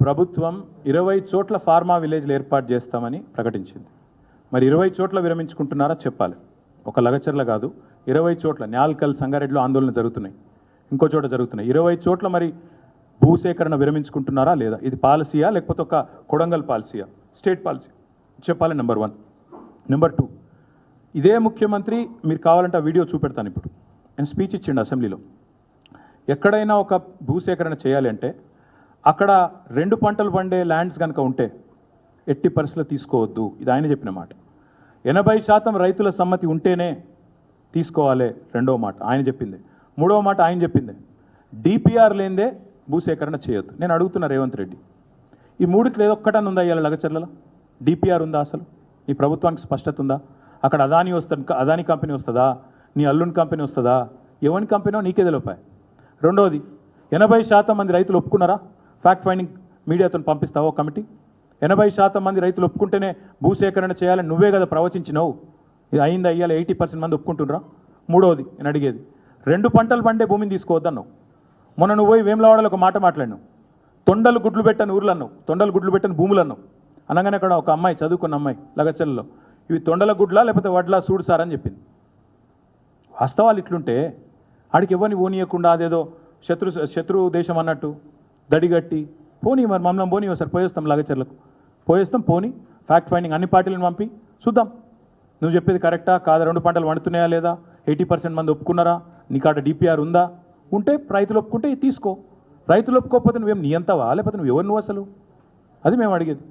ప్రభుత్వం 20 చోట్ల ఫార్మా విలేజ్లు ఏర్పాటు చేస్తామని ప్రకటించింది. మరి 20 చోట్ల విరమించుకుంటున్నారా చెప్పాలి. ఒక లగచర్ల కాదు, 20 చోట్ల న్యాల్కల్ సంగారెడ్డిలో ఆందోళన జరుగుతున్నాయి, ఇంకో చోట జరుగుతున్నాయి. 20 చోట్ల మరి భూసేకరణ విరమించుకుంటున్నారా లేదా? ఇది పాలసీయా లేకపోతే ఒక కొడంగల్ పాలసీయా, స్టేట్ పాలసీ చెప్పాలి. నెంబర్ 1. నెంబర్ 2, ఇదే ముఖ్యమంత్రి, మీరు కావాలంటే ఆ వీడియో చూపెడతాను ఇప్పుడు, ఆయన స్పీచ్ ఇచ్చిండు అసెంబ్లీలో. ఎక్కడైనా ఒక భూసేకరణ చేయాలి అంటే అక్కడ 2 పంటలు పండే ల్యాండ్స్ కనుక ఉంటే ఎట్టి పరిస్థితుల్లో తీసుకోవద్దు. ఇది ఆయన చెప్పిన మాట. 80% రైతుల సమ్మతి ఉంటేనే తీసుకోవాలి, రెండవ మాట ఆయన చెప్పింది. మూడవ మాట ఆయన చెప్పింది, డిపిఆర్ లేనిదే భూసేకరణ చేయొద్దు. నేను అడుగుతున్నా రేవంత్ రెడ్డి, ఈ మూడిట్లో ఏదో ఒక్కటని ఉందా ఇవాళ లగచర్లలో? డిపిఆర్ ఉందా? అసలు ఈ ప్రభుత్వానికి స్పష్టత ఉందా? అక్కడ అదానీ కంపెనీ వస్తుందా, నీ అల్లుని కంపెనీ వస్తుందా, ఎవరి కంపెనో నీకే తెలిపాయి. రెండవది, 80% మంది రైతులు ఒప్పుకున్నారా? ఫ్యాక్ట్ ఫైండింగ్ మీడియాతో పంపిస్తావో కమిటీ? 80% మంది రైతులు ఒప్పుకుంటేనే భూసేకరణ చేయాలని నువ్వే కదా ప్రవచించినావు. ఇది అయింది అయ్యాలి, 80% మంది ఒప్పుకుంటున్నారా? మూడవది నేను అడిగేది, 2 పంటలు పండే భూమిని తీసుకోవద్దన్నావు. మొన్న నువ్వు పోయి వేములవాడలో ఒక మాట మాట్లాడినావు, తొండలు గుడ్లు పెట్టని ఊర్లు అన్నావు, తొండలు గుడ్లు పెట్టని భూములు అన్నావు. అనగానే అక్కడ ఒక అమ్మాయి, చదువుకున్న అమ్మాయి లగచర్లలో, ఇవి తొండల గుడ్లా లేకపోతే వడ్లా సూడు సార్ అని చెప్పింది. వాస్తవాలు ఇట్లుంటే ఆడికి ఎవరిని పోనీయకుండా అదేదో శత్రు దేశం అన్నట్టు దడిగట్టి పోనీ, మరి మమ్మల్ని పోనీ ఒకసారి పోయేస్తాం, లగచర్లకు పోయేస్తాం, పోనీ ఫ్యాక్ట్ ఫైండింగ్ అన్ని పార్టీలను పంపి చూద్దాం నువ్వు చెప్పేది కరెక్టా కాదా, 2 పంటలు వండుతున్నాయా లేదా, 80% మంది ఒప్పుకున్నారా, నీకాడ డిపిఆర్ ఉందా, ఉంటే రైతులు ఒప్పుకుంటే తీసుకో, రైతులు ఒప్పుకోకపోతే నువ్వేం నియంతవా లేకపోతే నువ్వు ఎవరు నువ్వు అసలు? అది మేము అడిగేది.